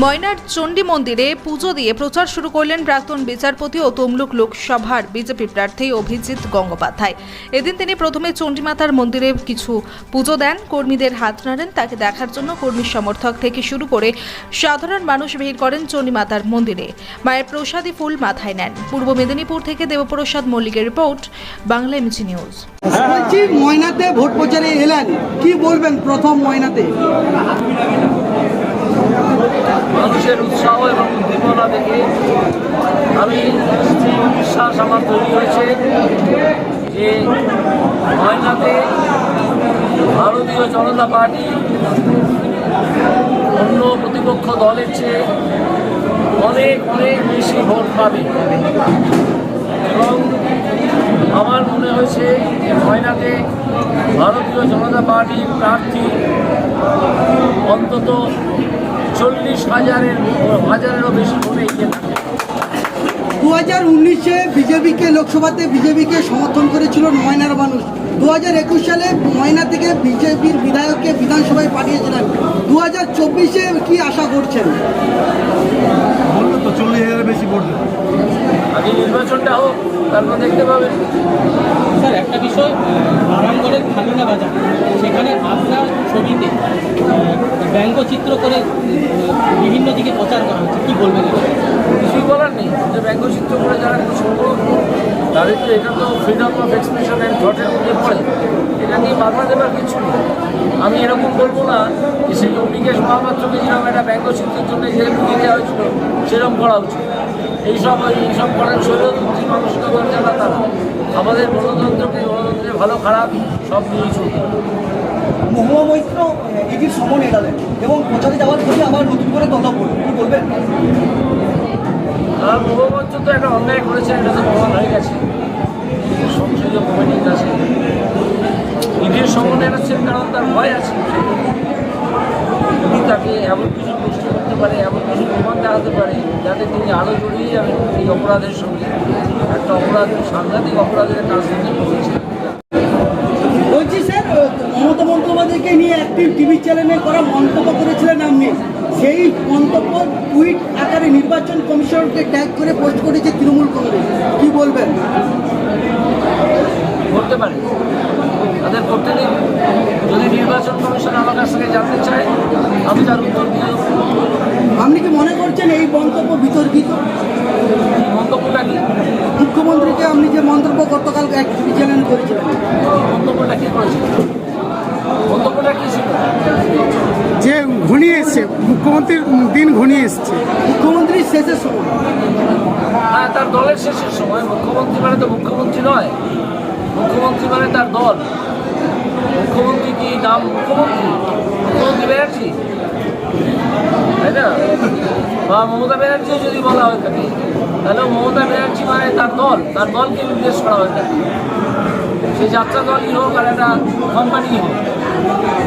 ময়নার চণ্ডী মন্দিরে পুজো দিয়ে প্রচার শুরু করলেন প্রাক্তন বিচারপতি ও তমলুক লোকসভার বিজেপি প্রার্থী অভিজিৎ গঙ্গোপাধ্যায়। এদিন তিনি প্রথমে চণ্ডীমাতার মন্দিরে কিছু পুজো দেন, কর্মীদের হাত নাড়েন। তাকে দেখার জন্য কর্মী সমর্থক থেকে শুরু করে সাধারণ মানুষ ভিড় করেন চণ্ডীমাতার মন্দিরে। মায়ের প্রসাদী ফুল মাথায় নেন। পূর্ব মেদিনীপুর থেকে দেবপ্রসাদ মল্লিকের রিপোর্ট, বাংলা এমজি নিউজ। বলছি, ময়নাতে ভোট প্রচারে এলেন, কি বলবেন প্রথম ময়নাতে? মানুষের উৎসাহ এবং উদ্দীপনা দেখে আমি বিশ্বাস আমার তৈরি হয়েছে যে ময়নাতে ভারতীয় জনতা পার্টি অন্য প্রতিপক্ষ দলের চেয়ে অনেক অনেক বেশি ভোট পাবে এবং আমার মনে হয়েছে যে ময়নাতে ভারতীয় জনতা পার্টির প্রার্থী অন্তত 40,000-এরও বেশি ভোটে এগিয়ে থাকে। 2019-এ লোকসভাতে বিজেপিকে সমর্থন করেছিল ময়নার মানুষ। 2021 সালে ময়না থেকে বিজেপির বিধায়ককে বিধানসভায় পাঠিয়েছিলেন। 2024-এ কি আশা করছেন? বললো তো 40,000-এর বেশি ভোট দেবে। আগে নির্বাচনটা হোক, তারপর দেখতে পাবেন। স্যার, একটা বিষয়, রামগড়ের খালিনা বাজার, সেখানে আপনার ছবিতে ব্যঙ্গচিত্র করে বিভিন্ন দিকে প্রচার করা হচ্ছে, কী বলবেন? কিছুই বলার নেই, যে ব্যঙ্গচিত্র করে যারা কিছু তাদের তো এটা তো ফ্রিডম অফ এক্সপ্রেশন অ্যান্ড থটের মধ্যে পড়ে। এটা নিয়ে বাধা দেবার কিছু নেই। আমি এরকম বলবো না যে সেই অভিকেশ মহাপাত্রকে যেরকম একটা ব্যঙ্গচিত্রের জন্য যেরকম নিয়ে দেওয়া হয়েছিল সেরকম করা উচিত। এইসব করেন শৈলতন্ত্রী মানসিকতার যারা, তারা আমাদের গণতন্ত্রের ভালো খারাপ সব নিয়েই চলবে। মহুয়া মৈত্র এটির সমন এড়ালেন এবং প্রচারে যাওয়ার পরে আবার নতুন করে কথা বলবেন, কি বলবেন? আর মহামঞ্চ তো একটা অন্যায় করেছে, এটা তো প্রমাণ হয়ে গেছে। সংসদীয় কমিটির কাছে ইডির সমন এড়াচ্ছেন কারণ তার ভয় আছে। তিনি তাকে এমন কিছু প্রশ্ন করতে পারে, এমন কিছু প্রমাণ দেখাতে পারে যাতে তিনি আরও জড়িয়ে যাবেন এই অপরাধের সঙ্গে। একটা অপরাধ, সাংঘাতিক অপরাধের কাজ তিনি করেছেন। বলছি স্যার, মমতা বন্দ্যোপাধ্যায়কে নিয়ে একটি টিভি চ্যানেলে করা মন্তব্য করেছিলেন আপনি। সেই মন্তব্য টুইট আকারে নির্বাচন কমিশনকে ট্যাগ করে পোস্ট করেছে তৃণমূল কংগ্রেস, কি বলবেন? করতে পারে, তাদের করতে দিন। যদি নির্বাচন কমিশন আমার কাছ থেকে জানতে চায়, আমি তার উত্তর দিয়ে দেবো। আপনি কি মনে করছেন এই মন্তব্য বিতর্কিত? মন্তব্যটা কি? মুখ্যমন্ত্রীকে আপনি যে মন্তব্য গতকাল এক টিভি চ্যানেল করেছিলেন, মন্তব্যটা কি করেছিল? মন্তব্যটা কি ছিল? যে ঘনিয়ে এসছে, মুখ্যমন্ত্রীর দিন ঘনিয়ে এসছে, মুখ্যমন্ত্রীর শেষের সময়। হ্যাঁ, তার দলের শেষের সময়। মুখ্যমন্ত্রী মানে তো মুখ্যমন্ত্রী নয়, মুখ্যমন্ত্রী মানে তার দল। মুখ্যমন্ত্রী কি নাম মুখ্যমন্ত্রী? মুখ্যমন্ত্রী ব্যানার্জি, তাই না? বা মমতা ব্যানার্জিও যদি বলা হয়ে থাকে, তাহলে মমতা ব্যানার্জি মানে তার দল, তার দলকে নির্দেশ করা হয়ে থাকে। সে যাত্রা দলই হোক আর একটা কোম্পানি হোক,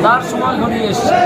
তার সময় ঘনিয়ে এসছে।